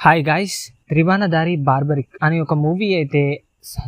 Hi guys, త్రిబాణధారి barbaric అని ఒక movie అయితే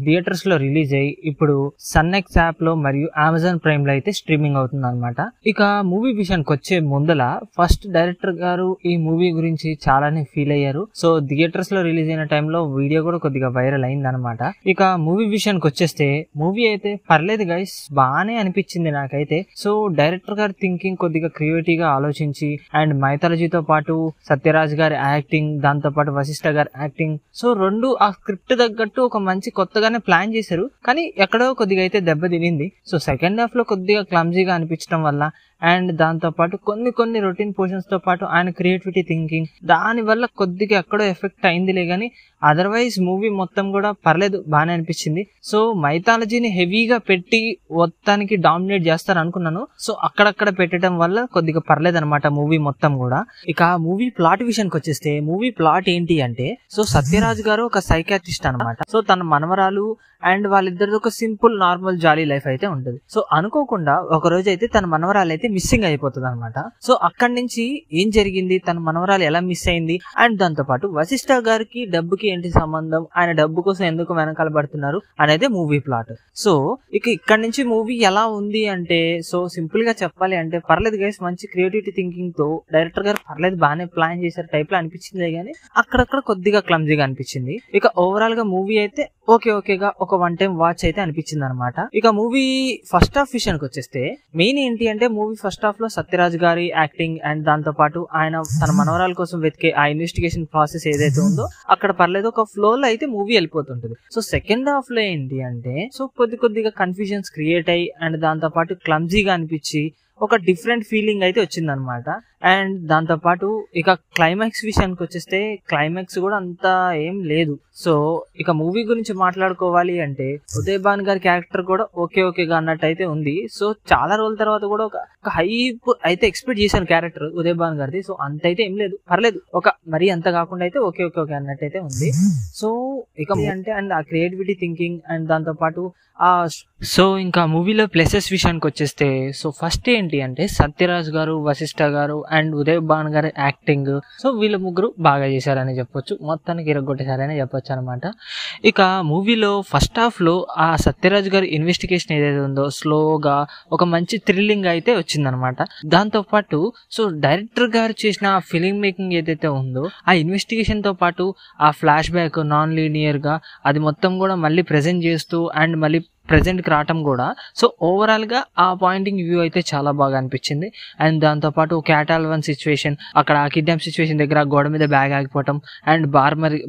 థియేటర్స్ లో రిలీజ్ అయ్యి ఇప్పుడు సన్నెక్స్ యాప్ లో మరియు అమెజాన్ ప్రైమ్ లో అయితే స్ట్రీమింగ్ అవుతుంది అనమాట. ఇక మూవీ విషయానికి వచ్చే ముందల ఫస్ట్ డైరెక్టర్ గారు ఈ మూవీ గురించి చాలానే ఫీల్ అయ్యారు. సో థియేటర్స్ లో రిలీజ్ అయిన టైంలో వీడియో కూడా కొద్దిగా వైరల్ అయింది అనమాట. ఇక మూవీ విషయానికి వచ్చేస్తే మూవీ అయితే పర్లేదు గైస్, బాగానే అనిపించింది నాకైతే. సో డైరెక్టర్ గారి థింకింగ్ కొద్దిగా క్రియేటివ్ గా ఆలోచించి అండ్ మైథాలజీతో పాటు సత్యరాజ్ గారి యాక్టింగ్, దాంతో పాటు వశిష్ఠ గారి యాక్టింగ్, సో రెండు ఆ స్క్రిప్ట్ తగ్గట్టు ఒక మంచి కొత్తగానే ప్లాన్ చేశారు. కానీ ఎక్కడో కొద్దిగా అయితే దెబ్బ తినింది. సో సెకండ్ హాఫ్ లో కొద్దిగా క్లమ్జీగా అనిపించడం వల్ల అండ్ దాంతో పాటు కొన్ని రొటీన్ పోర్షన్స్ తో పాటు ఆయన క్రియేటివిటీ థింకింగ్ దాని వల్ల కొద్దిగా ఎక్కడో ఎఫెక్ట్ అయిందిలే. కానీ అదర్వైజ్ మూవీ మొత్తం కూడా పర్లేదు, బాగానే అనిపించింది. సో మైథాలజీని హెవీగా పెట్టి మొత్తానికి డామినేట్ చేస్తారు అనుకున్నాను. సో అక్కడక్కడ పెట్టడం వల్ల కొద్దిగా పర్లేదు అనమాట మూవీ మొత్తం కూడా. ఇక మూవీ ప్లాట్ విషయానికి వచ్చేస్తే మూవీ ప్లాట్ ఏంటి అంటే, సో సత్యరాజ్ గారు ఒక సైకాట్రిస్ట్ అనమాట. సో తన మనవరాలు అండ్ వాళ్ళిద్దరిది ఒక సింపుల్ నార్మల్ జాలీ లైఫ్ అయితే ఉంటుంది. సో అనుకోకుండా ఒక రోజు అయితే తన మనవరాలు అయితే మిస్సింగ్ అయిపోతుంది అనమాట. సో అక్కడి నుంచి ఏం జరిగింది, తన మనవరాలు ఎలా మిస్ అయింది అండ్ దాంతో పాటు వశిష్ఠ గారికి డబ్బుకి ఏంటి సంబంధం, ఆయన డబ్బు కోసం ఎందుకు వెనకాల పడుతున్నారు అనేది మూవీ ప్లాట్. సో ఇక ఇక్కడ నుంచి మూవీ ఎలా ఉంది అంటే, సో సింపుల్ గా చెప్పాలి అంటే పర్లేదు గైస్, మంచి క్రియేటివిటీ థింకింగ్ తో డైరెక్టర్ గారు పర్లేదు బాగానే ప్లాన్ చేశారు టైప్ లో అనిపించింది. కానీ అక్కడక్కడ కొద్దిగా క్లమ్జీగా అనిపించింది. ఇక ఓవరాల్ గా మూవీ అయితే ఓకేగా ఒక వన్ టైం వాచ్ అయితే అనిపించింది అనమాట. ఇక మూవీ ఫస్ట్ హాఫ్ విషయానికి వచ్చేస్తే మెయిన్ ఏంటి అంటే, మూవీ ఫస్ట్ హాఫ్ లో సత్యరాజ్ గారి యాక్టింగ్ అండ్ దాంతో పాటు ఆయన తన మనవరాల కోసం వెతికే ఆ ఇన్వెస్టిగేషన్ ప్రాసెస్ ఏదైతే ఉందో అక్కడ పర్లేదు, ఒక ఫ్లో లో అయితే మూవీ వెళ్ళిపోతుంటది. సో సెకండ్ హాఫ్ లో ఏంటి అంటే, సో కొద్దిగా కన్ఫ్యూజన్స్ క్రియేట్ అయ్యి అండ్ దాంతో పాటు క్లమ్జీగా అనిపించి ఒక డిఫరెంట్ ఫీలింగ్ అయితే వచ్చింది అనమాట. అండ్ దాంతో పాటు ఇక క్లైమాక్స్ విషయానికి వచ్చేస్తే క్లైమాక్స్ కూడా అంత ఏం లేదు. సో ఇక మూవీ గురించి మాట్లాడుకోవాలి అంటే ఉదయ్ భాన్ గారి క్యారెక్టర్ కూడా ఓకేగా అన్నట్టు అయితే ఉంది. సో చాలా రోజుల తర్వాత కూడా ఒక హైప్ అయితే ఎక్స్పెక్ట్ చేశాను క్యారెక్టర్ ఉదయ్ భాన్ గారిది. సో అంత అయితే ఏం లేదు, పర్లేదు, ఒక మరీ అంత కాకుండా అయితే ఓకే అన్నట్టు అయితే ఉంది. సో ఇక అంటే అండ్ ఆ క్రియేటివిటీ థింకింగ్ అండ్ దాంతో పాటు సో ఇంకా మూవీలో ప్లేసెస్ విషయానికి వచ్చేస్తే, సో ఫస్ట్ ఏంటి అంటే సత్యరాజ్ గారు, వశిష్ఠ గారు అండ్ ఉదయ్ భాన్ గారి యాక్టింగ్, సో వీళ్ళ ముగ్గురు బాగా చేశారని చెప్పొచ్చు, మొత్తానికి ఇరగొట్టేశారని చెప్పొచ్చు అనమాట. ఇక మూవీలో ఫస్ట్ హాఫ్ లో ఆ సత్యరాజ్ గారి ఇన్వెస్టిగేషన్ ఏదైతే ఉందో స్లోగా ఒక మంచి థ్రిల్లింగ్ అయితే వచ్చిందనమాట. దాంతో పాటు సో డైరెక్టర్ గారు చేసిన ఫిలిం మేకింగ్ ఏదైతే ఉందో ఆ ఇన్వెస్టిగేషన్ తో పాటు ఆ ఫ్లాష్ బ్యాక్ నాన్ లీనియర్ గా అది మొత్తం కూడా మళ్ళీ ప్రెజెంట్ చేస్తూ అండ్ మళ్ళీ ప్రెజెంట్కి రావటం కూడా, సో ఓవరాల్గా ఆ పాయింటింగ్ వ్యూ అయితే చాలా బాగా అనిపించింది. అండ్ దాంతోపాటు క్యాటాల్వన్ సిచ్యువేషన్, అక్కడ ఆ కిడ్నాప్ సిచ్యువేషన్ దగ్గర గోడ మీద బ్యాగ్ ఆగిపోవటం అండ్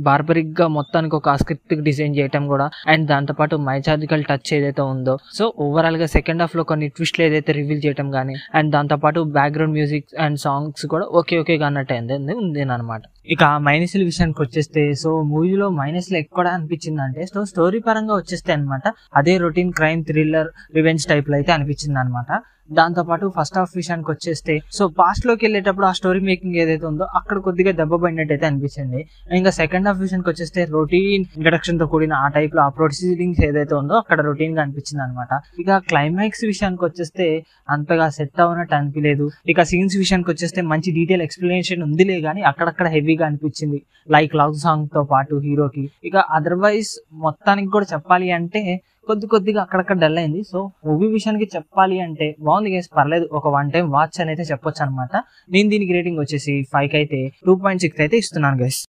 బార్బరిక్గా మొత్తానికి ఒక స్క్రిప్ట్ డిజైన్ చేయటం కూడా, అండ్ దాంతోపాటు మైథాలజికల్ టచ్ ఏదైతే ఉందో, సో ఓవరాల్గా సెకండ్ హాఫ్లో కొన్ని ట్విస్ట్లు ఏదైతే రివీల్ చేయటం కానీ అండ్ దాంతోపాటు బ్యాక్గ్రౌండ్ మ్యూజిక్ అండ్ సాంగ్స్ కూడా ఓకేగా అన్నట్టు ఉంది అనమాట. ఇక మైనస్ల విషయానికి వచ్చేస్తే, సో మూవీలో మైనస్లు ఎక్కడ అనిపించింది అంటే, సో స్టోరీ పరంగా వచ్చేస్తే అనమాట అదే routine crime thriller revenge type లో అయితే అనిపించింది అనమాట. దాంతో పాటు ఫస్ట్ హాఫ్ విషయానికి వచ్చేస్తే, సో పాస్ట్ లోకి వెళ్ళేటప్పుడు ఆ స్టోరీ మేకింగ్ ఏదైతే ఉందో అక్కడ కొద్దిగా దెబ్బ పడినట్టు అయితే అనిపించింది. ఇంకా సెకండ్ హాఫ్ విషయానికి వచ్చేస్తే రొటీన్ ఇంట్రడక్షన్ తో కూడిన ఆ టైప్ లో ఆ ప్రొసీడింగ్స్ ఏదైతే ఉందో అక్కడ రొటీన్ గా అనిపించింది అనమాట. ఇక క్లైమాక్స్ విషయానికి వచ్చేస్తే అంతగా సెట్ అవునట్టు అనిపించలేదు. ఇక సీన్స్ విషయానికి వచ్చేస్తే మంచి డీటెయిల్ ఎక్స్ప్లెనేషన్ ఉందిలే కానీ అక్కడక్కడ హెవీగా అనిపించింది, లైక్ లవ్ సాంగ్ తో పాటు హీరోకి. ఇక అదర్వైజ్ మొత్తానికి కూడా చెప్పాలి అంటే కొద్దిగా అక్కడక్కడ డల్ అయింది. సో మూవీ విషయానికి చెప్పాలి అంటే బాగుంది గైస్, పర్లేదు, ఒక వన్ టైం వాచ్ అని అయితే చెప్పొచ్చు అనమాట. నేను దీనికి రేటింగ్ వచ్చేసి 5 అయితే 2.6 అయితే ఇస్తున్నాను గైస్.